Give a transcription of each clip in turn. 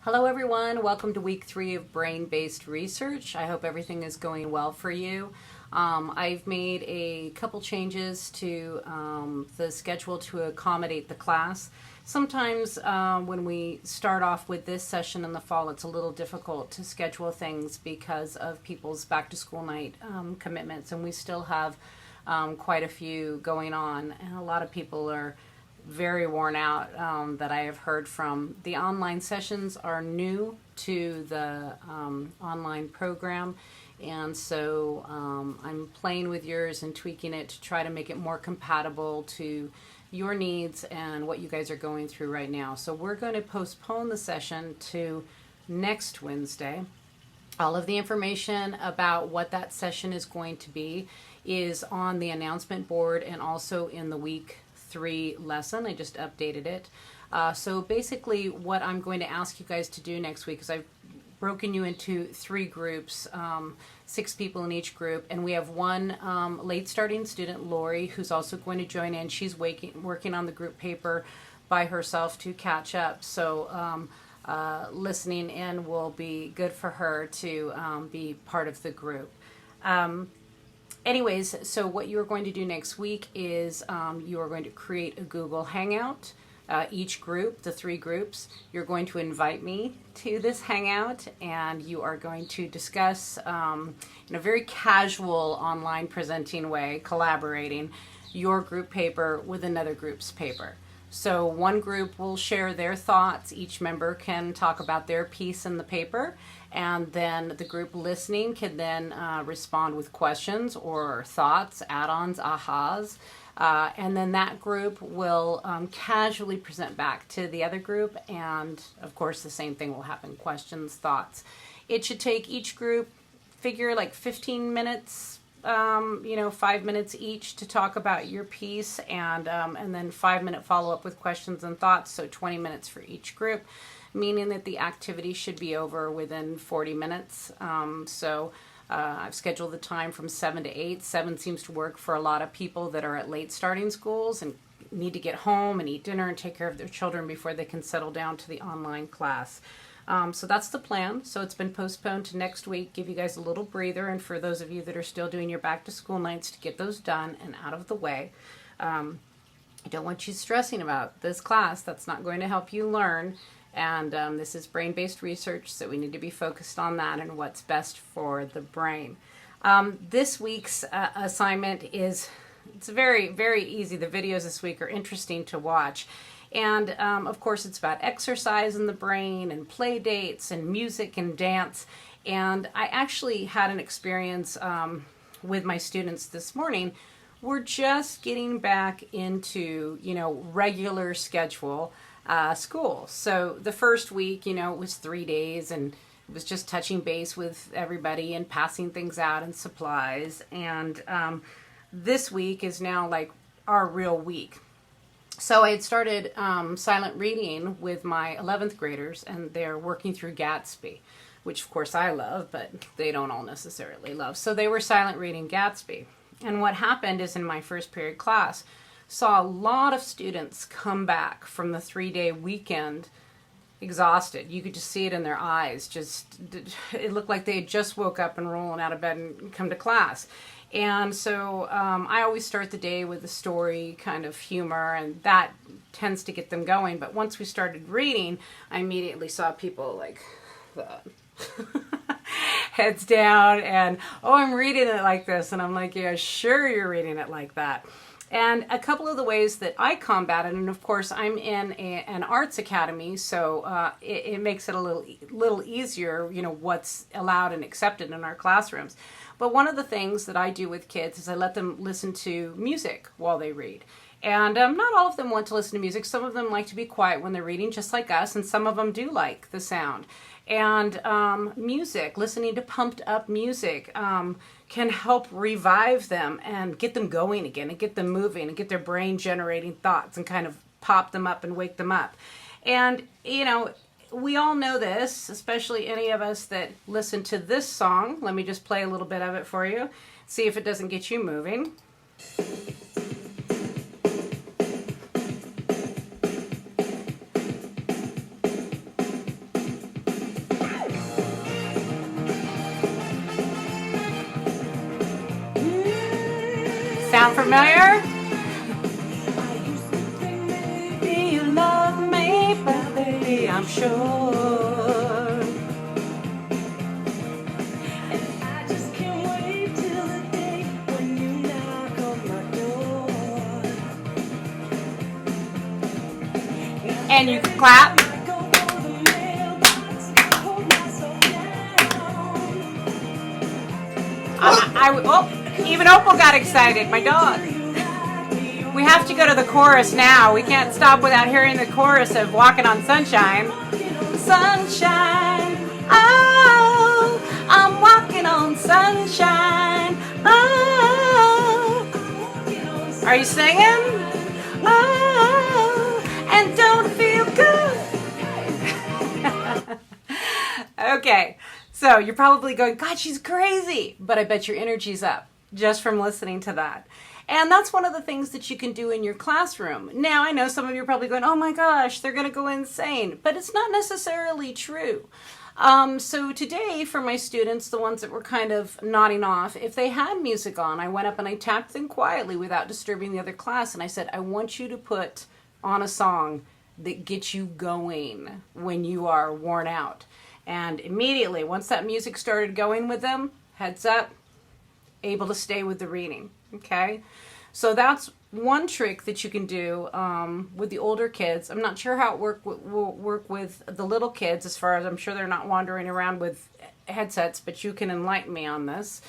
Hello everyone, welcome to week 3 of Brain-Based Research. I hope everything is going well for you. I've made a couple changes to the schedule to accommodate the class. Sometimes when we start off with this session in the fall, it's a little difficult to schedule things because of people's back-to-school night commitments, and we still have quite a few going on, and a lot of people are very worn out that I have heard from. The online sessions are new to the online program, and so I'm playing with yours and tweaking it to try to make it more compatible to your needs and what you guys are going through right now. So we're going to postpone the session to next Wednesday. All of the information about what that session is going to be is on the announcement board and also in the week 3 lesson. I just updated it. So basically what I'm going to ask you guys to do next week is I've broken you into 3 groups, 6 people in each group, and we have one late starting student, Lori, who's also going to join in. She's working on the group paper by herself to catch up. So listening in will be good for her to be part of the group. Anyways, so what you are going to do next week is you are going to create a Google Hangout. Each group, the 3 groups, you're going to invite me to this Hangout, and you are going to discuss in a very casual online presenting way, collaborating your group paper with another group's paper. So one group will share their thoughts. Each member can talk about their piece in the paper, and then the group listening can then respond with questions or thoughts, add-ons, ahas, and then that group will casually present back to the other group, and of course the same thing will happen, questions, thoughts. It should take each group, figure like 15 minutes, 5 minutes each to talk about your piece, and then 5-minute follow-up with questions and thoughts, so 20 minutes for each group, meaning that the activity should be over within 40 minutes. I've scheduled the time from 7 to 8. 7 seems to work for a lot of people that are at late starting schools and need to get home and eat dinner and take care of their children before they can settle down to the online class. So that's the plan. So it's been postponed to next week, give you guys a little breather, and for those of you that are still doing your back to school nights, to get those done and out of the way. I don't want you stressing about this class. That's not going to help you learn. And this is brain-based research, so we need to be focused on that and what's best for the brain. This week's assignment it's very, very easy. The videos this week are interesting to watch. And of course, it's about exercise in the brain and play dates and music and dance. And I actually had an experience with my students this morning. We're just getting back into, regular schedule school. So the first week, it was 3 days, and it was just touching base with everybody and passing things out and supplies. And this week is now like our real week. So I had started silent reading with my 11th graders, and they're working through Gatsby, which of course I love, but they don't all necessarily love. So they were silent reading Gatsby. And what happened is, in my first period class, saw a lot of students come back from the 3-day weekend exhausted. You could just see it in their eyes. It looked like they had just woke up and rolling out of bed and come to class. And so I always start the day with a story, kind of humor, and that tends to get them going. But once we started reading, I immediately saw people like that. Heads down, and, I'm reading it like this. And I'm like, yeah, sure, you're reading it like that. And a couple of the ways that I combat it, and of course I'm in an arts academy, so it makes it a little easier, what's allowed and accepted in our classrooms. But one of the things that I do with kids is I let them listen to music while they read. And not all of them want to listen to music. Some of them like to be quiet when they're reading, just like us, and some of them do like the sound. And music, listening to pumped up music, can help revive them and get them going again and get them moving and get their brain generating thoughts and kind of pop them up and wake them up. And, we all know this, especially any of us that listen to this song. Let me just play a little bit of it for you. See if it doesn't get you moving. Sound familiar? Do you love me, baby? I'm sure. And I just can't wait till the day when you knock on my door. And you can clap. Even Opal got excited, my dog. We have to go to the chorus now. We can't stop without hearing the chorus of Walking on Sunshine. Sunshine, oh, I'm walking on sunshine, oh. Are you singing? Oh, and don't feel good. Okay. So you're probably going, God, she's crazy. But I bet your energy's up just from listening to that. And that's one of the things that you can do in your classroom. Now, I know some of you are probably going, oh my gosh, they're going to go insane. But it's not necessarily true. So today, for my students, the ones that were kind of nodding off, if they had music on, I went up and I tapped them quietly without disturbing the other class. And I said, I want you to put on a song that gets you going when you are worn out. And immediately, once that music started going with them, heads up, able to stay with the reading, okay? So that's one trick that you can do with the older kids. I'm not sure how it will work with the little kids, as far as I'm sure they're not wandering around with headsets, but you can enlighten me on this.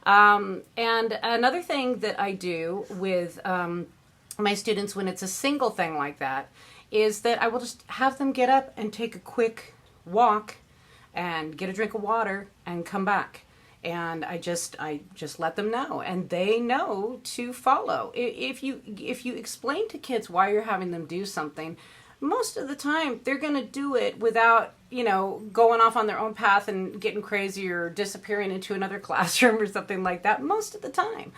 And another thing that I do with my students when it's a single thing like that is that I will just have them get up and take a quick walk and get a drink of water and come back. And I just let them know, and they know to follow. If you explain to kids why you're having them do something, most of the time they're going to do it without, going off on their own path and getting crazy or disappearing into another classroom or something like that. Most of the time.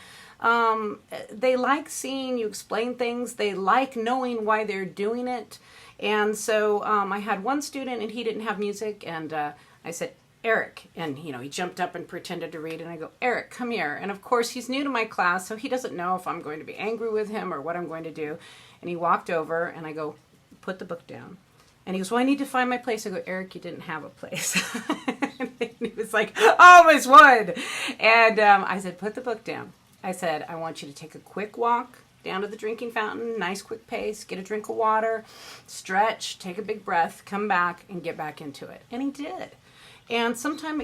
They like seeing you explain things. They like knowing why they're doing it. And so I had one student, and he didn't have music, and I said, Eric, and he jumped up and pretended to read, and I go, Eric, come here. And of course he's new to my class, so he doesn't know if I'm going to be angry with him or what I'm going to do. And he walked over, and I go, put the book down. And he goes, well, I need to find my place. I go, Eric, you didn't have a place. And he was like, oh, Miss Wood. And I said, put the book down. I said, I want you to take a quick walk down to the drinking fountain, nice quick pace, get a drink of water, stretch, take a big breath, come back, and get back into it. And he did. And sometimes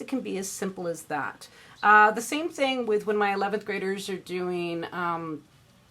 it can be as simple as that. The same thing with when my 11th graders are doing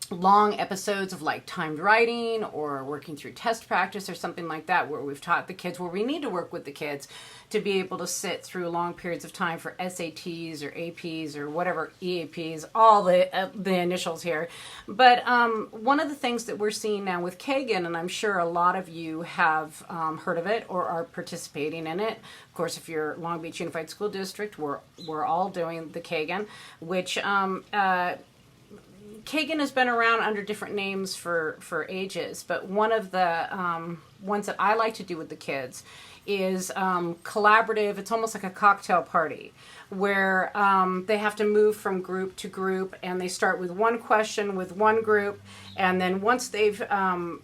long episodes of like timed writing or working through test practice or something like that, where we've taught the kids, where we need to work with the kids to be able to sit through long periods of time for SATs or APs or whatever, EAPs, all the initials here. But one of the things that we're seeing now with Kagan, and I'm sure a lot of you have heard of it or are participating in it. Of course, if you're Long Beach Unified School District, we're all doing the Kagan, which Kagan has been around under different names for ages, but one of the ones that I like to do with the kids is collaborative. It's almost like a cocktail party where they have to move from group to group, and they start with one question with one group, and then once they've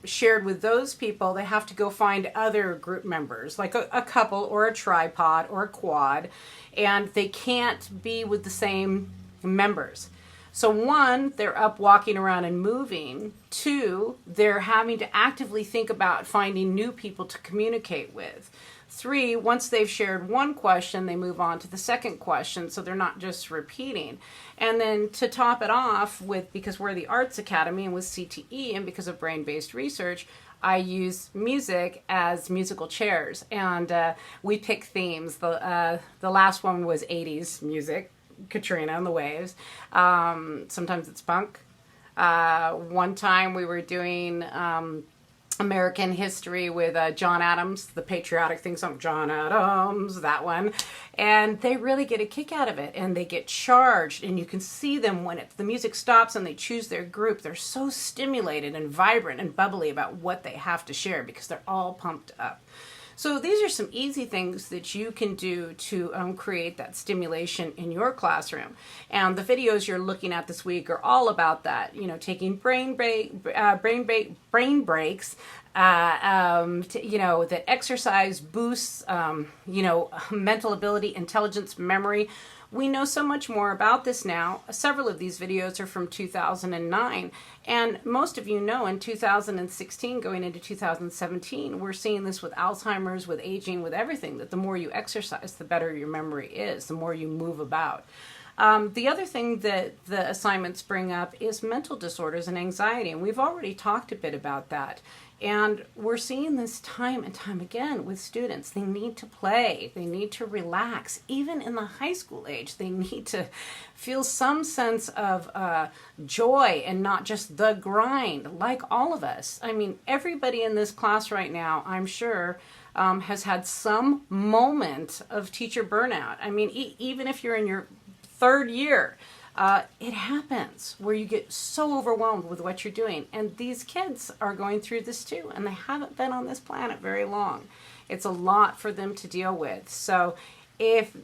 shared with those people, they have to go find other group members, like a couple or a tripod or a quad, and they can't be with the same members. So one, they're up walking around and moving. Two, they're having to actively think about finding new people to communicate with. Three, once they've shared one question, they move on to the second question, so they're not just repeating. And then to top it off with, because we're the Arts Academy and with CTE and because of brain-based research, I use music as musical chairs. And we pick themes. The last one was 80s music. Katrina and the Waves. Sometimes it's punk. One time we were doing American history with John Adams, the patriotic theme song, John Adams, that one. And they really get a kick out of it, and they get charged, and you can see them when the music stops and they choose their group. They're so stimulated and vibrant and bubbly about what they have to share because they're all pumped up. So these are some easy things that you can do to create that stimulation in your classroom. And the videos you're looking at this week are all about that. You know, taking brain breaks, that exercise boosts, mental ability, intelligence, memory. We know so much more about this now. Several of these videos are from 2009. And most of you know in 2016, going into 2017, we're seeing this with Alzheimer's, with aging, with everything, that the more you exercise, the better your memory is, the more you move about. The other thing that the assignments bring up is mental disorders and anxiety, and we've already talked a bit about that. And we're seeing this time and time again with students. They need to play. They need to relax. Even in the high school age, they need to feel some sense of joy and not just the grind, like all of us. I mean, everybody in this class right now, I'm sure, has had some moment of teacher burnout. I mean, even if you're in your third year, it happens where you get so overwhelmed with what you're doing. And these kids are going through this too, and they haven't been on this planet very long. It's a lot for them to deal with. So if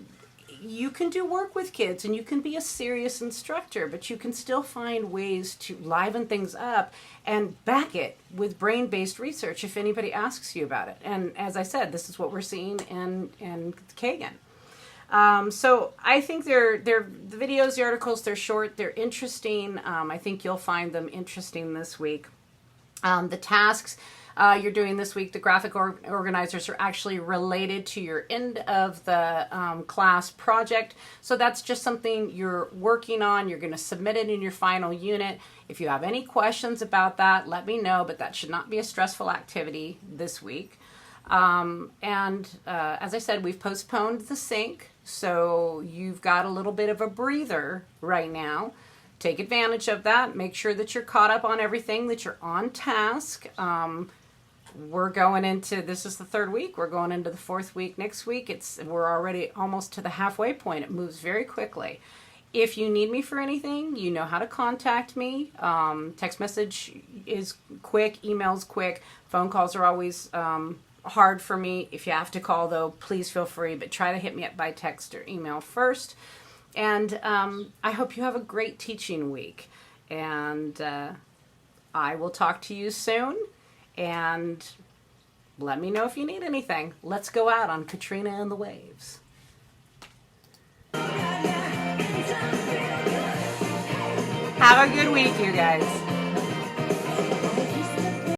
you can do work with kids and you can be a serious instructor, but you can still find ways to liven things up and back it with brain-based research if anybody asks you about it. And as I said, this is what we're seeing in Kagan. So I think they're the videos, the articles, they're short, they're interesting. I think you'll find them interesting this week. The tasks you're doing this week, the graphic organizers, are actually related to your end of the class project. So that's just something you're working on. You're going to submit it in your final unit. If you have any questions about that, let me know, but that should not be a stressful activity this week. As I said, we've postponed the sync, so you've got a little bit of a breather right now. Take advantage of that. Make sure that you're caught up on everything, that you're on task. We're going into, this is the third week, we're going into the fourth week next week. We're already almost to the halfway point. It moves very quickly. If you need me for anything, you know how to contact me. Text message is quick, email's quick, phone calls are always hard for me. If you have to call, though, please feel free, but try to hit me up by text or email first. And I hope you have a great teaching week. And I will talk to you soon. And let me know if you need anything. Let's go out on Katrina and the Waves. Have a good week, you guys.